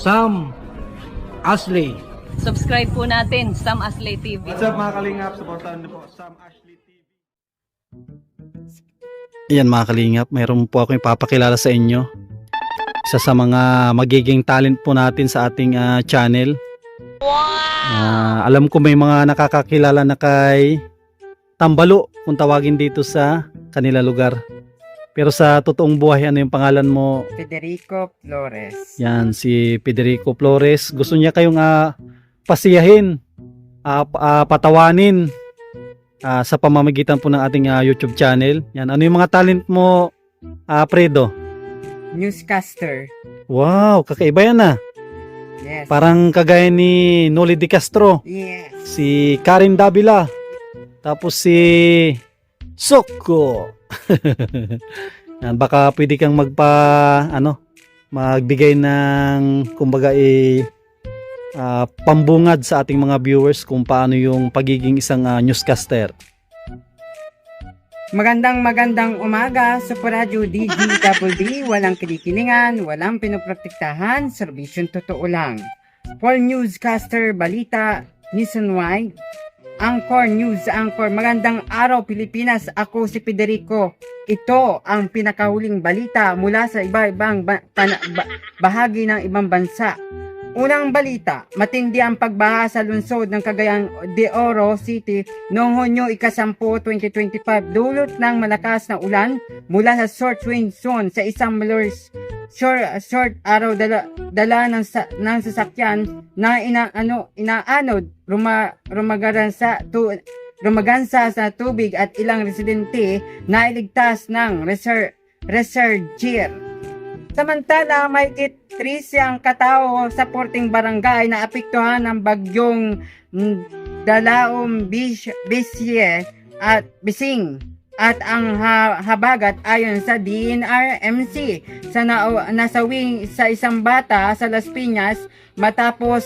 Sam Ashley. Subscribe po natin, Sam Ashley TV. What's up mga kalingap? Supportahan niyo po Sam Ashley TV. Yan mga kalingap, mayroon po ako ipapakilala sa inyo. Isa sa mga magiging talent po natin sa ating channel. Alam ko may mga nakakakilala na kay Tambalo kung tawagin dito sa kanila lugar. Pero sa totoong buhay, ano yung pangalan mo? Federico Flores. Yan, si Federico Flores. Gusto niya kayong pasiyahin, patawanin sa pamamagitan po ng ating YouTube channel. Yan, ano yung mga talent mo, Fredo? Newscaster. Wow, kakaiba yan Yes. Parang kagaya ni Noli Di Castro, Yes. si Karin Davila, tapos si Soko. Yan, baka pwede kang magbigay ng kumbaga pambungad sa ating mga viewers kung paano yung pagiging isang newscaster. Magandang umaga sa Radyo DGWD. Walang kinikilingan, walang pinoprotektahan, serbisyong totoo lang. Paul Newscaster, balita, nationwide. Anchor News, Anchor. Magandang araw Pilipinas, ako si Federico. Ito ang pinakahuling balita mula sa iba-ibang bahagi ng ibang bansa. Unang balita, matindi ang pagbaha sa lungsod ng Cagayan de Oro City noong Hunyo 10, 2025 dulot ng malakas na ulan mula sa short wind zone sa isang short araw dala ng sasakyan na inaanod rumagansa sa tubig at ilang residente na iligtas ng resurgir. Samantala, may 13 katao sa Porting Barangay na apektuhan ng bagyong Dalaom Bising at ang habagat ayon sa DNRMC sa nasawing sa isang bata sa Las Piñas matapos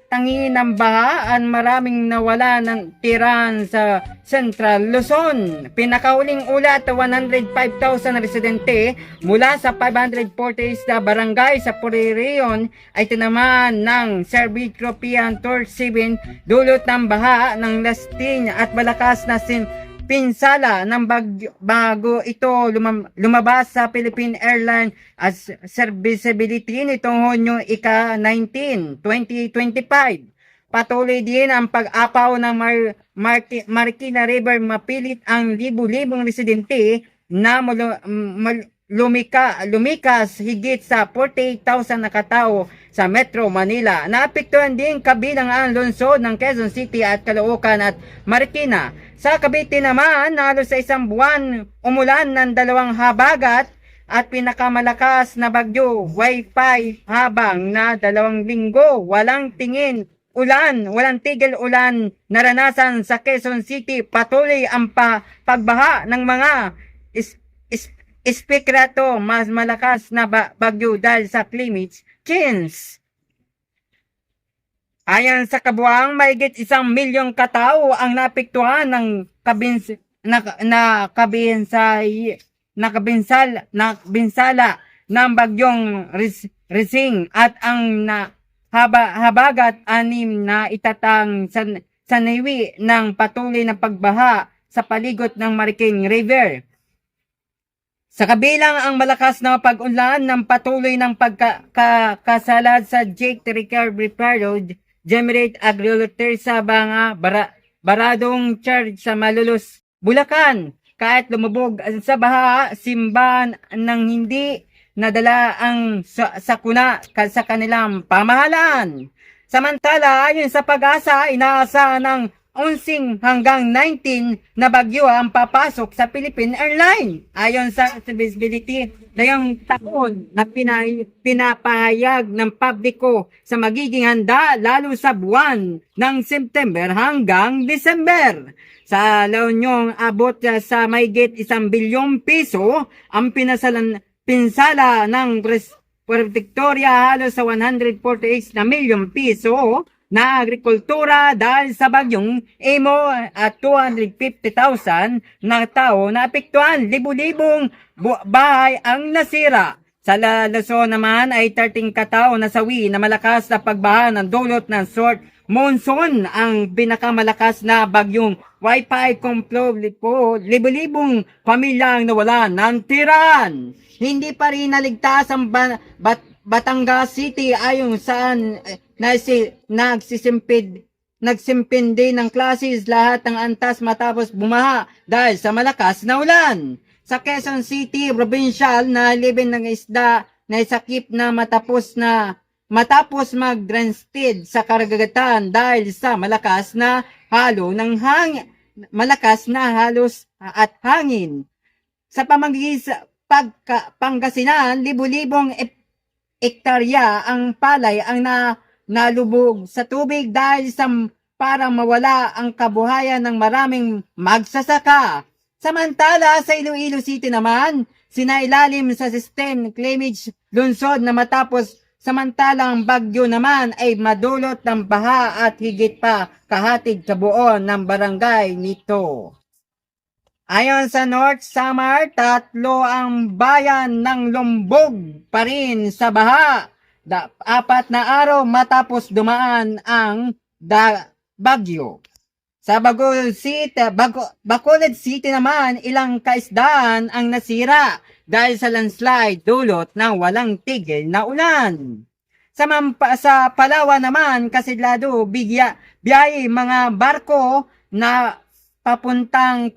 tangin ng bahaan, maraming nawala ng tiran sa Central Luzon. Pinakahuling ulat, 105,000 residente mula sa 540 na barangay sa Purireon ay tinamaan ng Cervicropian Torch 7 dulot ng baha ng lasting at malakas na pinsala ng bago ito lumabas sa Philippine Airlines as serviceability nitong Hunyo 19, 2025. Patuloy din ang pag-apaw ng Marikina River, mapilit ang libu-libong residente na lumikas higit sa 48,000 na katao sa Metro Manila. Naapektuhan din kabilang ang lungsod ng Quezon City at Caloocan at Marikina. Sa Cavite naman, halos sa isang buwan, umulan ng 2 habagat at pinakamalakas na bagyo, Wi-Fi habang na 2 linggo, walang tigil ulan naranasan sa Quezon City. Patuloy ang pagbaha ng mga espektrato, mas malakas na bagyo dahil sa climate change. Ayon sa kabuang, mahigit 1 milyong katao ang naapektuhan ng nakabinsala ng bagyong Rising at ang habagat 6 na itatang sa niwi ng patuloy na pagbaha sa paligid ng Marikina River. Sa kabilang ang malakas na pag-ulan ng patuloy ng pagkasalad sa Jake Recovery Period, Generate Agriculture sa mga baradong charge sa Malulus, Bulacan. Kahit lumubog sa baha, simbahan ng hindi nadala ang sakuna sa kanilang pamahalaan. Samantala, ayon sa Pag-asa, inaasahan ng 11 hanggang 19 na bagyo ang papasok sa Philippine Airlines. Ayon sa visibility na yung taon na pinapahayag ng publiko sa magiging handa lalo sa buwan ng September hanggang December. Sa Laonyong abot sa mahigit 1 bilyong piso ang pinsala ng Puerto Victoria, halos sa 148 na milyong piso na agrikultura dahil sa bagyong Emo at 250,000 na tao na apektuhan. Libu-libong bahay ang nasira. Sa Luzon naman ay 13 katao nasawi na malakas na pagbaha ng dulot ng short monsoon ang pinakamalakas na bagyong Wi-Fi kumplo libo-libong pamilyang nawalan ng tiran. Hindi pa rin naligtas ang Batangas City ayon saan nagsimpindi ng klases lahat ng antas matapos bumaha dahil sa malakas na ulan. Sa Quezon City, provincial na libin ng isda na isakip na matapos mag-drainstead sa karagatan dahil sa malakas na halos at hangin. Sa Pangasinan, libu-libong ektarya ang palay ang nalubog sa tubig dahil sa para mawala ang kabuhayan ng maraming magsasaka. Samantala, sa Iloilo City naman, sinailalim sa system climate lungsod na matapos samantalang bagyo naman ay madulot ng baha at higit pa kahatid kabuon ng barangay nito. Ayon sa North Samar, 3 ang bayan ng lumbog pa rin sa baha. 4 na araw matapos dumaan ang bagyo. Sa Bacolod City naman, ilang kaisdaan ang nasira dahil sa landslide dulot ng walang tigil na ulan. Sa Palawan naman, kasidlado biyahe mga barko na papuntang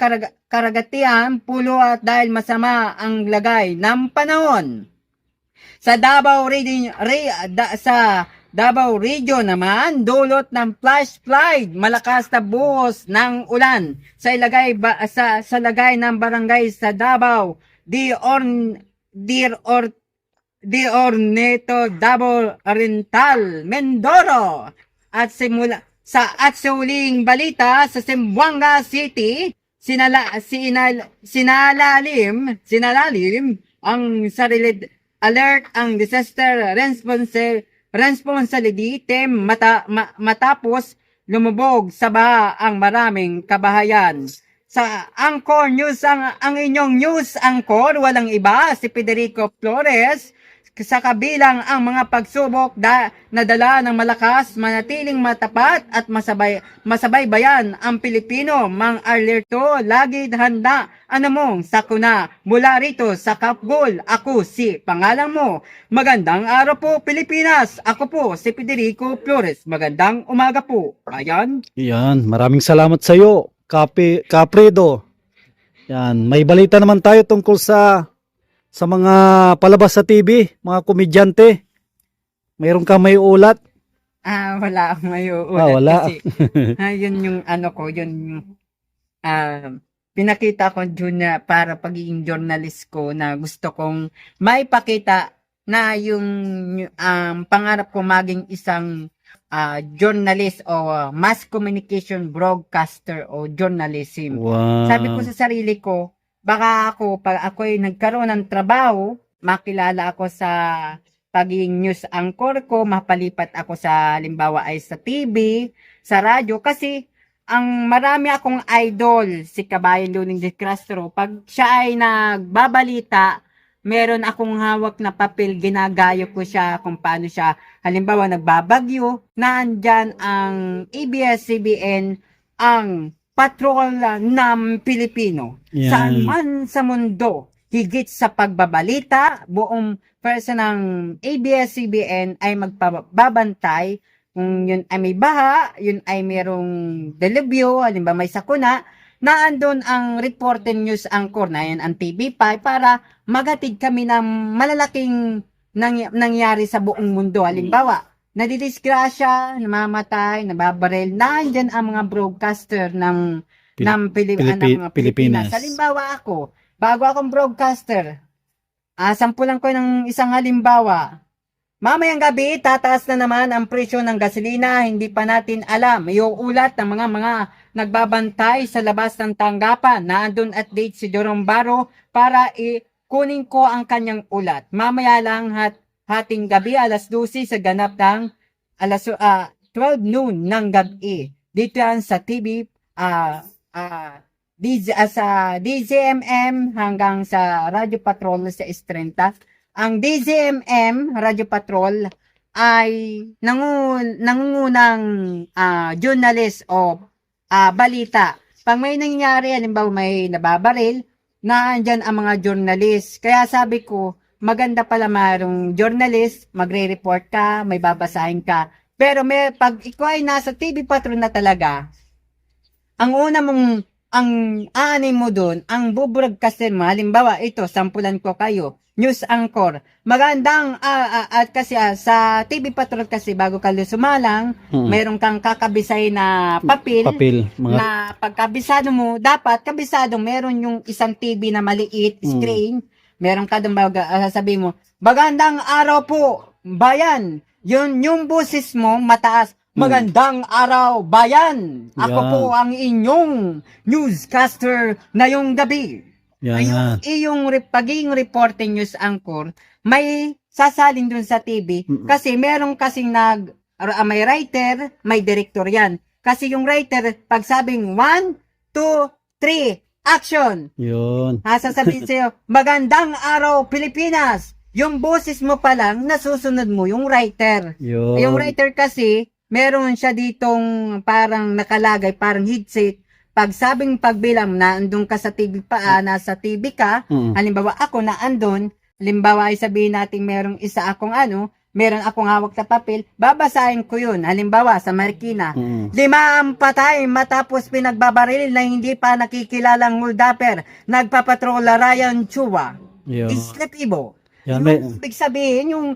karagatian pulo at dahil masama ang lagay ng panahon. Sa Davao Region naman, dulot ng flash flood, malakas na buhos ng ulan sa lagay ng barangay sa Davao, Orneto, Davao Oriental, Mindoro. At sa huling balita sa Zamboanga City, sinalalim ang sarili alert ang disaster responsibility team matapos lumubog sa baha ang maraming kabahayan. Sa Anchor News, ang inyong news anchor, walang iba, si Federico Flores. Sa kabilang ang mga pagsubok na dala ng malakas, manatiling matapat at masabaybayan ang Pilipino, Mang Alerto, lagi handa, anumong sakuna. Mula rito sa Kapgol, ako si pangalan mo. Magandang araw po Pilipinas, ako po si Federico Flores. Magandang umaga po. Ayan. Yan, maraming salamat sa iyo, Kapredo. Yan, may balita naman tayo tungkol sa mga palabas sa TV, mga komedyante. Mayroon ka may ulat? Wala akong may ulat. Wala. Kasi, yun yung pinakita ko dun na para pagiging journalist ko na gusto kong maipakita na yung pangarap ko maging isang journalist o mass communication broadcaster o journalism. Wow. Sabi ko sa sarili ko, baka pag ako'y nagkaroon ng trabaho, makilala ako sa pagiging news anchor ko, mapalipat ako sa, halimbawa ay sa TV, sa radyo, kasi ang marami akong idol, si Kabayan Luling de Castro, pag siya ay nagbabalita, meron akong hawak na papel, ginagayo ko siya kung paano siya, halimbawa nagbabagyo, naandyan ang ABS-CBN, ang patrol ng Pilipino. Yan. Saan man sa mundo, higit sa pagbabalita, buong person ng ABS-CBN ay magbabantay kung yun ay may baha, yun ay mayroong delubyo, halimbawa may sakuna, na andun ang reported news anchor na yan, ang TV5, para magatid kami ng malalaking nangyari sa buong mundo. Halimbawa, nadidisgrasya, namamatay, nababaril, nandyan ang mga broadcaster ng Pilipinas. Halimbawa ako, bago akong broadcaster, sampulan ko ng isang halimbawa. Mamayang gabi, tataas na naman ang presyo ng gasolina, hindi pa natin alam. May ulat ng mga nagbabantay sa labas ng tanggapan. Naandun at date si Jerome Barro para kunin ko ang kanyang ulat. Mamaya lang hating gabi, alas 12 sa ganap ng 12 noon ng gabi. Dito yan sa TV, sa DZMM hanggang sa Radio Patrol sa S30. ang DZMM, Radio Patrol, ay nangungunang journalist o balita. Pag may nangyari, halimbawa may nababaril, naandyan ang mga journalist. Kaya sabi ko, maganda pala mayroong journalist, magre-report ka, may babasahin ka. Pero pag ikaw ay nasa TV Patrol na talaga, ang una mong, ang aanin mo doon, ang bubroadcastin mo, halimbawa ito, sampulan ko kayo, news anchor. Magandang, at kasi sa TV Patrol kasi bago ka sumalang, mayroon kang kakabisay na papel, na pagkabisado mo, dapat kabisado, meron yung isang TV na maliit, screen, meron ka doon sasabihin mo, magandang araw po, bayan. Yung boses mo, mataas. Magandang araw, bayan. Ako Yan. po ang inyong newscaster na yung gabi. Yan. Yung pagiging reporting news anchor, may sasalin dun sa TV kasi meron kasing may writer, may director yan. Kasi yung writer, pag sabing 1, 2, 3, action! Yun. Sasabihin sa'yo, magandang araw Pilipinas! Yung boses mo pa lang, nasusunod mo yung writer. Yun. Yung writer kasi, meron siya ditong parang nakalagay, parang headset. Pag sabing pagbilang na andun ka sa TV nasa TV ka, halimbawa ako na andun, halimbawa ay sabihin natin merong isa akong meron akong hawak na papel, babasahin ko yun. Halimbawa sa Marikina, 5 ang patay matapos pinagbabaril na hindi pa nakikilalang muldapper, nagpapatrola Ryan Chua. Yun. Isletibo. Yan, Yung ibig sabihin, yung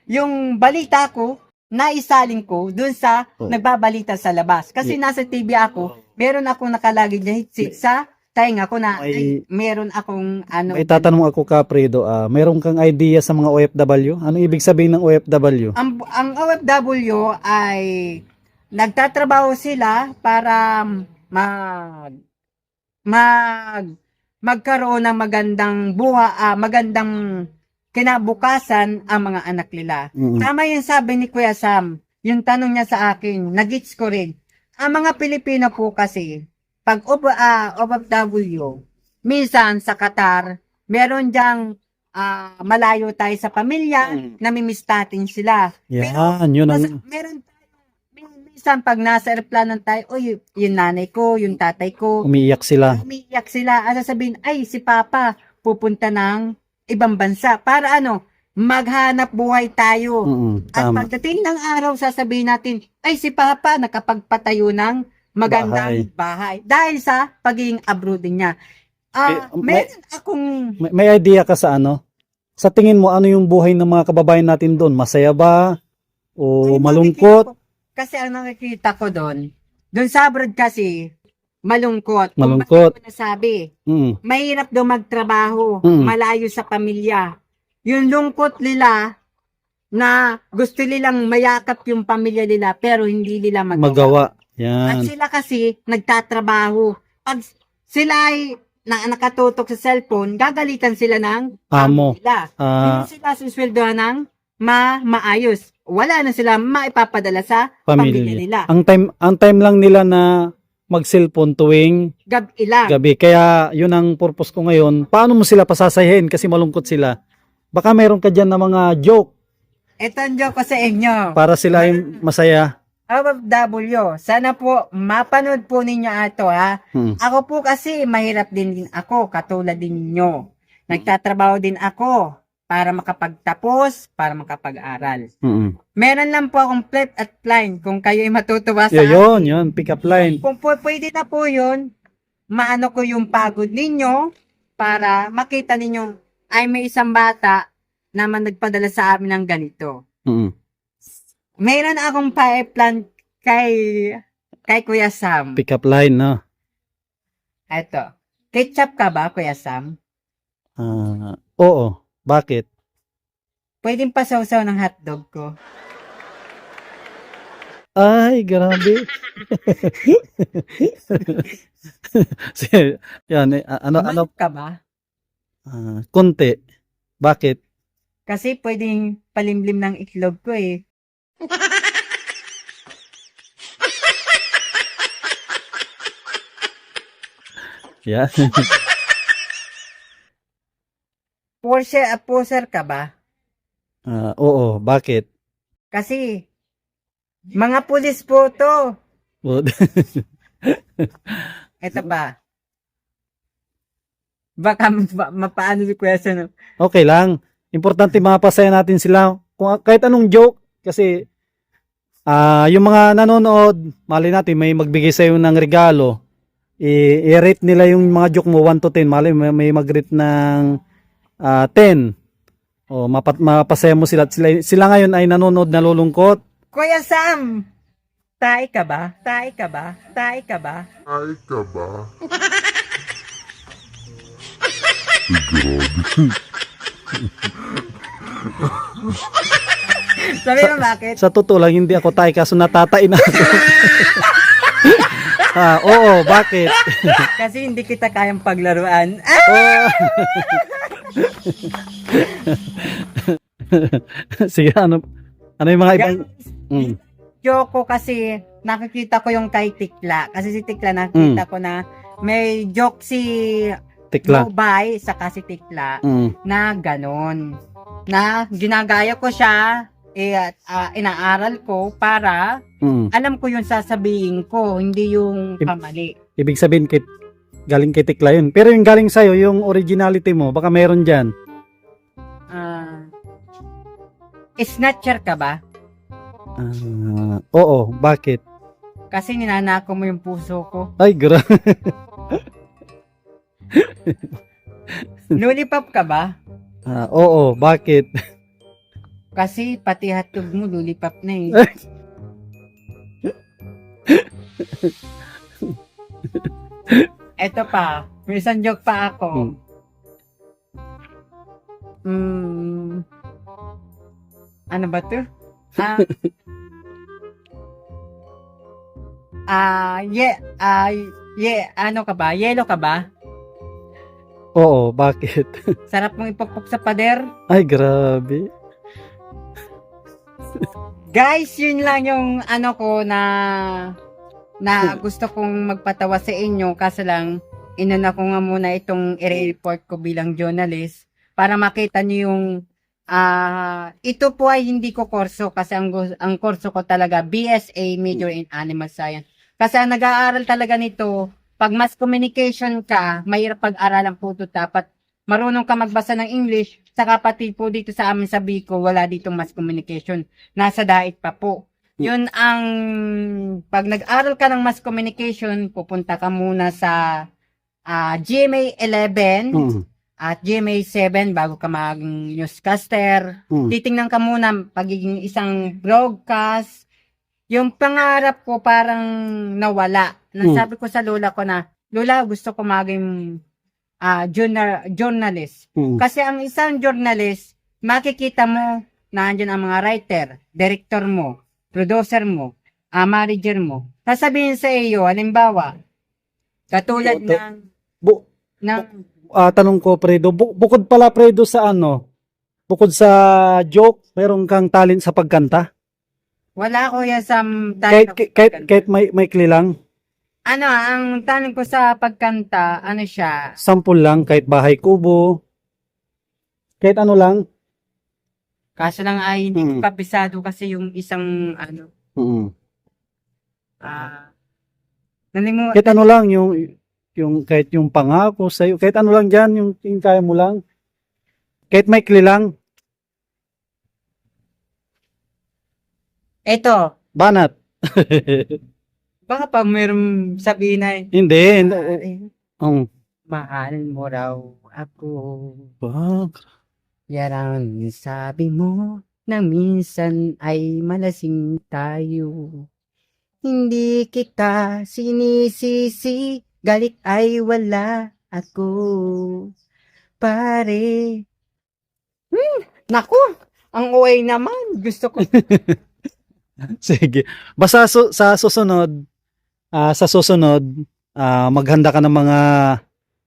yung balita ko, naisalin ko dun sa nagbabalita sa labas. Kasi nasa TV ako, meron akong nakalagay na headset sa tainga ko na meron akong May tatanong ako, Kapredo, meron kang idea sa mga OFW? Ano ibig sabihin ng OFW? Ang OFW ay nagtatrabaho sila para magkaroon ng magandang kinabukasan ang mga anak nila. Tama yung sabi ni Kuya Sam, yung tanong niya sa akin, nagits ko rin. Ang mga Pilipino po kasi, pag OFW, minsan sa Qatar, meron diyang malayo tayo sa pamilya, namimiss natin sila. Yan, yun ang... Meron tayo, minsan pag nasa aeroplano tayo, yung nanay ko, yung tatay ko, Umiiyak sila. umiiyak sila. At sasabihin, ay, si Papa, pupunta ng ibang bansa. Para maghanap buhay tayo. At Tama. pagdating ng araw, sasabihin natin, ay, si Papa, nakapagpatayo ng magandang bahay. Dahil sa pagiging abroad niya. Meron akong... May idea ka sa Sa tingin mo, ano yung buhay ng mga kababayan natin doon? Masaya ba? O malungkot? Kasi ang nakikita ko doon sa abroad kasi, malungkot. Malungkot. Kung bakit ko nasabi, Mm. mahirap daw magtrabaho, Mm. malayo sa pamilya. Yung lungkot nila na gusto nilang mayakap yung pamilya nila pero hindi nila magawa. At Yan. sila kasi nagtatrabaho. Pag sila ay nakatutok sa cellphone, gagalitan sila ng Amo. nila. Hindi sila susweldohan ng maayos. Wala na sila maipapadala sa pamilya nila. Ang time lang nila na mag-cellphone tuwing Gabi lang. gabi. Kaya yun ang purpose ko ngayon. Paano mo sila pasasayahin kasi malungkot sila? Baka meron ka dyan na mga joke Ito ang joke ko sa inyo. para sila ay masaya. OFW, sana po mapanood po ninyo ito ha. Ako po kasi mahirap din ako, katulad din ninyo. Nagtatrabaho din ako para makapagtapos, para makapag-aral. Meron lang po akong flip at line kung kayo ay matutuwa sa Yun, pick up line. Kung pwede na po yun, maano ko yung pagod ninyo para makita ninyo ay may isang bata naman nagpadala sa amin ng ganito. Meron akong pipeline kay Kuya Sam. Pick up line, no? Eto. Ketchup ka ba, Kuya Sam? Oo. Bakit? Pwedeng pasawsaw ng hotdog ko. Ay, grabe. Yan, ano, Ka ba? konti. Bakit? Kasi pwedeng palimlim ng itlog ko eh. Yan. poser ka ba? Oo, bakit? Kasi, mga pulis po to. Ito ba? Baka mapaano si question. Okay lang. Importante mapasaya natin sila. Kung kahit anong joke, kasi yung mga nanonood, mali natin may magbigay sa iyo ng regalo. I-rate nila yung mga joke mo 1 to 10. Mali may mag-rate ng 10. O mapasaya mo sila. Sila ngayon ay nanonood, nalulungkot. Kuya Sam! Tae ka ba? Tae ka ba? Tae ka ba? Sabi mo bakit? Sa totoo lang, hindi ako tayo kaso natatain ako. Oo, bakit? Kasi hindi kita kayang paglaruan. Sige, ano yung mga ibang... Joke ko kasi nakikita ko yung kay Tikla. Kasi si Tikla nakita ko na may joke si Tikla. Bobay saka si Tikla Mm. na ganon. Na ginagaya ko siya, inaaral ko para alam ko yung sasabihin ko, hindi yung pamali. Ibig sabihin, galing kay Tikla yun. Pero yung galing sa'yo, yung originality mo, baka meron dyan. Snatcher ka ba? Oo, bakit? Kasi ninanako mo yung puso ko. Ay, Lollipop ka ba? Oo, bakit? Kasi pati hatog mo lollipop na eh. Eto pa, may isang joke pa ako. Ano ba to? Ano ka ba? Yellow ka ba? Oo, bakit? Sarap mong ipokpok sa pader. Ay, grabe. Guys, yun lang yung ano ko na gusto kong magpatawa sa inyo kasi lang inuna ko nga muna itong i-report ko bilang journalist para makita niyo yung ito po ay hindi ko kurso kasi ang kurso ko talaga BSA Major in Animal Science. Kasi ang nag-aaral talaga nito, pag mass communication ka, mahirap pag-aralan po ito. Dapat marunong ka magbasa ng English. Saka pati po dito sa amin sa Bicol, wala dito mass communication. Nasa DAIT pa po. Yun ang, pag nag-aral ka ng mass communication, pupunta ka muna sa GMA 11 at GMA 7 bago ka maging newscaster. Titingnan ka muna pagiging isang broadcast. Yung pangarap ko parang nawala. Nasabi ko sa lola ko na, Lola, gusto ko maging journalist. Kasi ang isang journalist, makikita mo na andyan ang mga writer, director mo, producer mo, manager mo. Sasabihin sa iyo, halimbawa, katulad Tanong ko, Fredo, bukod pala, Fredo, sa bukod sa joke, meron kang talent sa pagkanta? Wala ko yan sa Kahit may lang? Ang tanong ko sa pagkanta, siya? Sample lang, kahit bahay kubo. Kahit ano lang. Kaso lang ay hindi ko kabisado kasi yung isang Kahit ano lang, yung kahit yung pangako sa'yo, kahit ano lang dyan, yung kaya mo lang. Kahit may lang. Eto. Banat. Baka pa mayroong sabihin na Hindi. mahal mo raw ako. Wag. Yan ang sabi mo na minsan ay malasing tayo. Hindi kita sinisisi, galit ay wala ako. Pare. Naku, ang OA naman. Gusto ko. Sige. Basta sa susunod, maghanda ka ng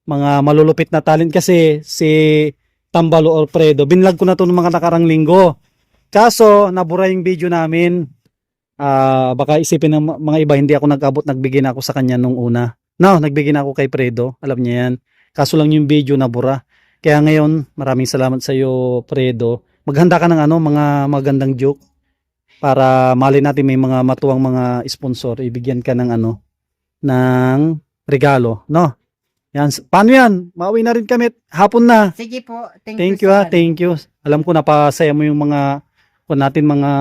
mga malulupit na talent kasi si Tambalo Alfredo, binlag ko na to ng mga nakarang linggo. Kaso, nabura yung video namin. Baka isipin ng mga iba, hindi ako nag-abot, nagbigay na ako sa kanya nung una. No, nagbigay na ako kay Fredo, alam niya yan. Kaso lang yung video nabura. Kaya ngayon, maraming salamat sa iyo, Fredo. Maghanda ka ng mga magandang joke para mali natin may mga matuwang mga sponsor, ibigyan ka ng ng regalo, no? Yan, paano yan? Mauwi na rin kami. Hapon na. Sige po. Thank you, sir. thank you. Alam ko napasaya mo yung mga mga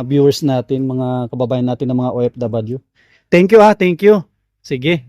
viewers natin, mga kababayan natin ng mga OFW. Thank you, thank you. Sige.